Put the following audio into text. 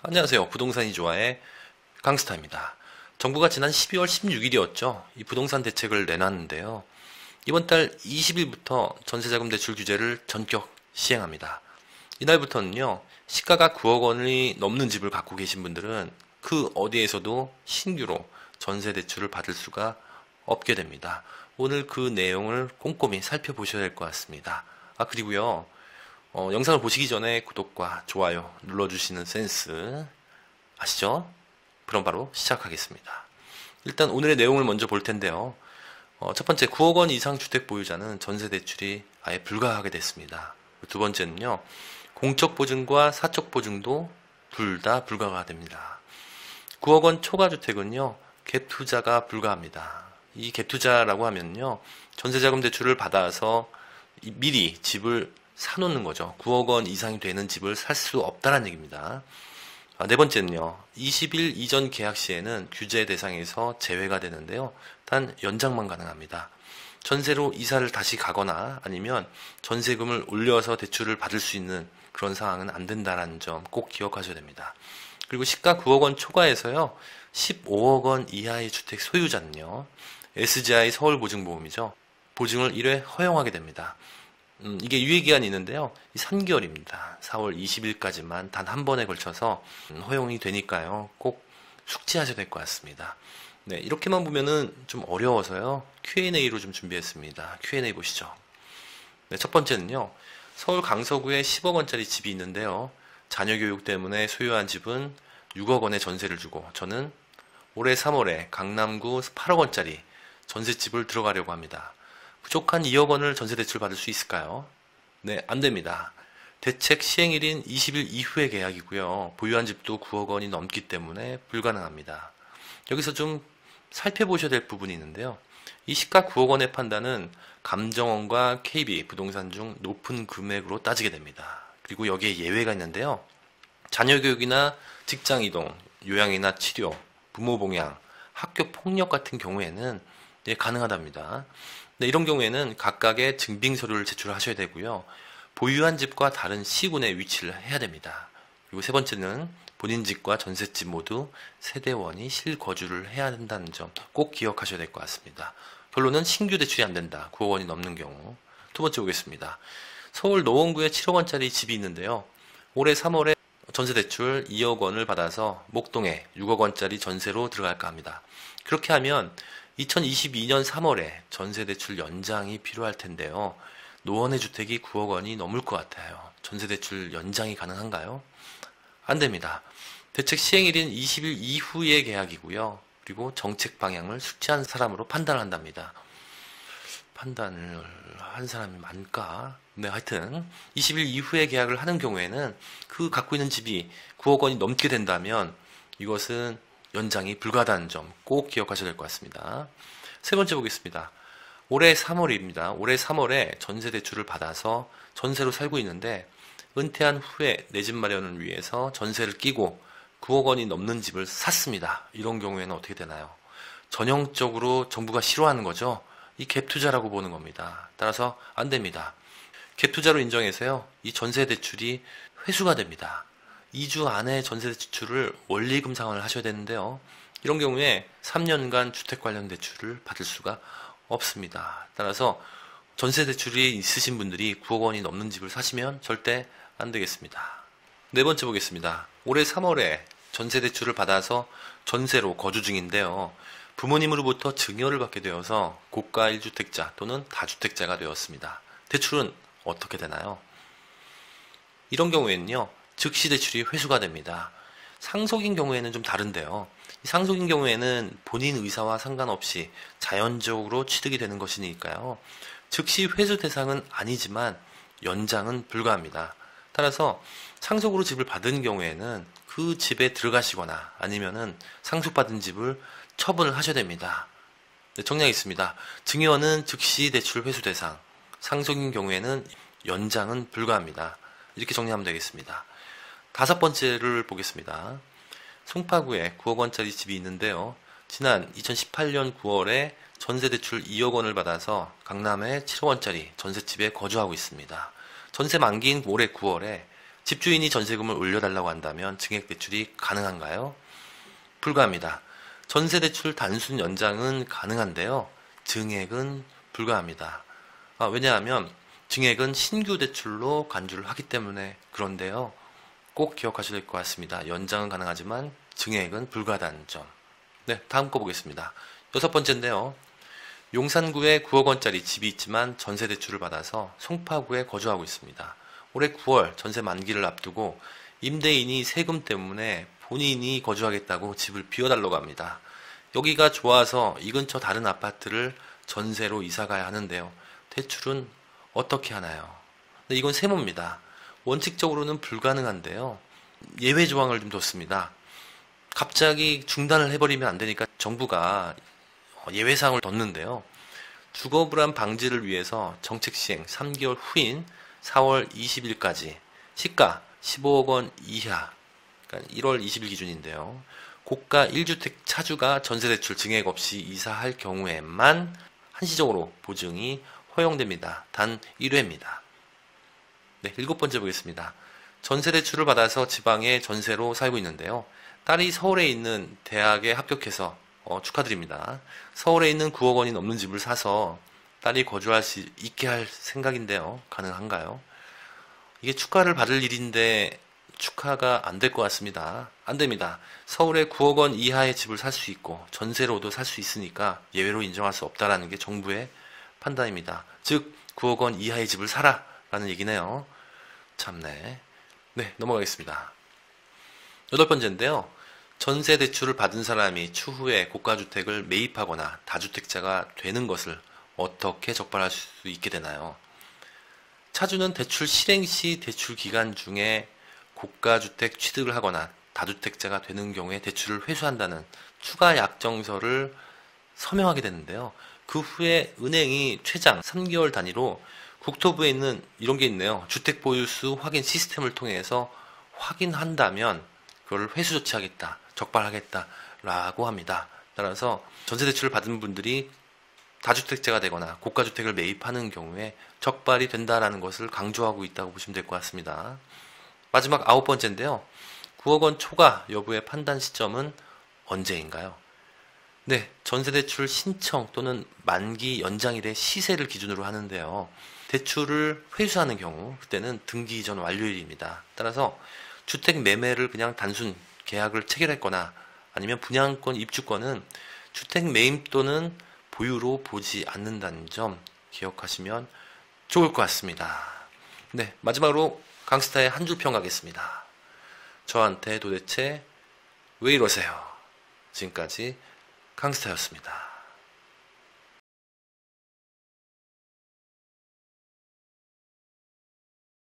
안녕하세요. 부동산이 좋아해 강스타입니다. 정부가 지난 12월 16일이었죠. 이 부동산 대책을 내놨는데요. 이번 달 20일부터 전세자금 대출 규제를 전격 시행합니다. 이날부터는요, 시가가 9억 원이 넘는 집을 갖고 계신 분들은 그 어디에서도 신규로 전세 대출을 받을 수가 없게 됩니다. 오늘 그 내용을 꼼꼼히 살펴보셔야 될 것 같습니다. 그리고요, 영상을 보시기 전에 구독과 좋아요 눌러주시는 센스 아시죠? 그럼 바로 시작하겠습니다. 일단 오늘의 내용을 먼저 볼 텐데요. 첫 번째, 9억 원 이상 주택 보유자는 전세 대출이 아예 불가하게 됐습니다. 두 번째는요, 공적 보증과 사적 보증도 둘 다 불가가 됩니다. 9억 원 초과 주택은요, 갭 투자가 불가합니다. 이 갭 투자라고 하면요, 전세자금 대출을 받아서 미리 집을 사놓는 거죠. 9억 원 이상이 되는 집을 살 수 없다는 얘기입니다. 네 번째는요, 20일 이전 계약 시에는 규제 대상에서 제외가 되는데요. 단 연장만 가능합니다. 전세로 이사를 다시 가거나 아니면 전세금을 올려서 대출을 받을 수 있는 그런 상황은 안 된다는 점 꼭 기억하셔야 됩니다. 그리고 시가 9억 원 초과해서요, 15억 원 이하의 주택 소유자는요, SGI 서울보증보험이죠. 보증을 1회 허용하게 됩니다. 이게 유예기한이 있는데요. 3개월입니다. 4월 20일까지만 단 한 번에 걸쳐서 허용이 되니까요. 꼭 숙지하셔야 될 것 같습니다. 네, 이렇게만 보면은 좀 어려워서요. Q&A로 좀 준비했습니다. Q&A 보시죠. 네, 첫 번째는요. 서울 강서구에 10억 원짜리 집이 있는데요. 자녀 교육 때문에 소유한 집은 6억 원의 전세를 주고 저는 올해 3월에 강남구 8억 원짜리 전셋집을 들어가려고 합니다. 부족한 2억 원을 전세 대출 받을 수 있을까요? 네, 안 됩니다. 대책 시행일인 20일 이후의 계약이고요. 보유한 집도 9억 원이 넘기 때문에 불가능합니다. 여기서 좀 살펴보셔야 될 부분이 있는데요. 이 시가 9억 원의 판단은 감정원과 KB 부동산 중 높은 금액으로 따지게 됩니다. 그리고 여기에 예외가 있는데요. 자녀 교육이나 직장 이동, 요양이나 치료, 부모 봉양, 학교 폭력 같은 경우에는 가능하답니다. 네, 이런 경우에는 각각의 증빙 서류를 제출하셔야 되고요. 보유한 집과 다른 시군에 위치를 해야 됩니다. 그리고 세 번째는 본인 집과 전셋집 모두 세대원이 실거주를 해야 된다는 점 꼭 기억하셔야 될 것 같습니다. 결론은 신규 대출이 안 된다. 9억 원이 넘는 경우. 두 번째 보겠습니다. 서울 노원구에 7억 원짜리 집이 있는데요. 올해 3월에 전세 대출 2억 원을 받아서 목동에 6억 원짜리 전세로 들어갈까 합니다. 그렇게 하면 2022년 3월에 전세대출 연장이 필요할 텐데요. 노원의 주택이 9억 원이 넘을 것 같아요. 전세대출 연장이 가능한가요? 안 됩니다. 대책 시행일인 20일 이후의 계약이고요. 그리고 정책 방향을 숙지한 사람으로 판단을 한답니다. 판단을 한 사람이 많을까? 네, 하여튼 20일 이후에 계약을 하는 경우에는 그 갖고 있는 집이 9억 원이 넘게 된다면 이것은 연장이 불가하다는 점 꼭 기억하셔야 될 것 같습니다. 세 번째 보겠습니다. 올해 3월입니다. 올해 3월에 전세 대출을 받아서 전세로 살고 있는데 은퇴한 후에 내 집 마련을 위해서 전세를 끼고 9억 원이 넘는 집을 샀습니다. 이런 경우에는 어떻게 되나요? 전형적으로 정부가 싫어하는 거죠. 이 갭 투자라고 보는 겁니다. 따라서 안 됩니다. 갭 투자로 인정해서요. 이 전세 대출이 회수가 됩니다. 2주 안에 전세 대출을 원리금 상환을 하셔야 되는데요. 이런 경우에 3년간 주택 관련 대출을 받을 수가 없습니다. 따라서 전세 대출이 있으신 분들이 9억 원이 넘는 집을 사시면 절대 안 되겠습니다. 네 번째 보겠습니다. 올해 3월에 전세 대출을 받아서 전세로 거주 중인데요. 부모님으로부터 증여를 받게 되어서 고가 1주택자 또는 다주택자가 되었습니다. 대출은 어떻게 되나요? 이런 경우에는요. 즉시 대출이 회수가 됩니다. 상속인 경우에는 좀 다른데요. 상속인 경우에는 본인 의사와 상관없이 자연적으로 취득이 되는 것이니까요. 즉시 회수 대상은 아니지만 연장은 불가합니다. 따라서 상속으로 집을 받은 경우에는 그 집에 들어가시거나 아니면은 상속받은 집을 처분을 하셔야 됩니다. 네, 정리하겠습니다. 증여는 즉시 대출 회수 대상, 상속인 경우에는 연장은 불가합니다. 이렇게 정리하면 되겠습니다. 다섯 번째를 보겠습니다. 송파구에 9억 원짜리 집이 있는데요. 지난 2018년 9월에 전세대출 2억 원을 받아서 강남에 7억 원짜리 전셋집에 거주하고 있습니다. 전세 만기인 올해 9월에 집주인이 전세금을 올려달라고 한다면 증액 대출이 가능한가요? 불가합니다. 전세대출 단순 연장은 가능한데요. 증액은 불가합니다. 왜냐하면 증액은 신규 대출로 간주를 하기 때문에 그런데요. 꼭 기억하셔야 될 것 같습니다. 연장은 가능하지만 증액은 불가하다는 점. 네, 다음 거 보겠습니다. 6번째인데요. 용산구에 9억 원짜리 집이 있지만 전세 대출을 받아서 송파구에 거주하고 있습니다. 올해 9월 전세 만기를 앞두고 임대인이 세금 때문에 본인이 거주하겠다고 집을 비워달라고 합니다. 여기가 좋아서 이 근처 다른 아파트를 전세로 이사가야 하는데요. 대출은 어떻게 하나요? 네, 이건 세모입니다. 원칙적으로는 불가능한데요. 예외 조항을 좀 뒀습니다. 갑자기 중단을 해버리면 안 되니까 정부가 예외사항을 뒀는데요. 주거불안 방지를 위해서 정책 시행 3개월 후인 4월 20일까지 시가 15억 원 이하, 그러니까 1월 20일 기준인데요. 고가 1주택 차주가 전세대출 증액 없이 이사할 경우에만 한시적으로 보증이 허용됩니다. 단 1회입니다. 네, 7번째 보겠습니다. 전세대출을 받아서 지방에 전세로 살고 있는데요. 딸이 서울에 있는 대학에 합격해서 축하드립니다. 서울에 있는 9억 원이 넘는 집을 사서 딸이 거주할 수 있게 할 생각인데요. 가능한가요? 이게 축하를 받을 일인데 축하가 안 될 것 같습니다. 안 됩니다. 서울에 9억 원 이하의 집을 살 수 있고 전세로도 살 수 있으니까 예외로 인정할 수 없다라는 게 정부의 판단입니다. 즉 9억 원 이하의 집을 사라 라는 얘기네요. 참네. 네, 넘어가겠습니다. 8번째인데요. 전세 대출을 받은 사람이 추후에 고가주택을 매입하거나 다주택자가 되는 것을 어떻게 적발할 수 있게 되나요? 차주는 대출 실행 시 대출 기간 중에 고가주택 취득을 하거나 다주택자가 되는 경우에 대출을 회수한다는 추가 약정서를 서명하게 되는데요. 그 후에 은행이 최장 3개월 단위로 국토부에 있는 이런 게 있네요. 주택보유수 확인 시스템을 통해서 확인한다면 그걸 회수 조치하겠다, 적발하겠다라고 합니다. 따라서 전세대출을 받은 분들이 다주택자가 되거나 고가주택을 매입하는 경우에 적발이 된다라는 것을 강조하고 있다고 보시면 될 것 같습니다. 마지막 9번째인데요. 9억 원 초과 여부의 판단 시점은 언제인가요? 네, 전세대출 신청 또는 만기 연장일의 시세를 기준으로 하는데요. 대출을 회수하는 경우 그때는 등기 이전 완료일입니다. 따라서 주택 매매를 그냥 단순 계약을 체결했거나 아니면 분양권 입주권은 주택 매입 또는 보유로 보지 않는다는 점 기억하시면 좋을 것 같습니다. 네, 마지막으로 강스타의 한 줄 평 가겠습니다. 저한테 도대체 왜 이러세요? 지금까지 강스타였습니다.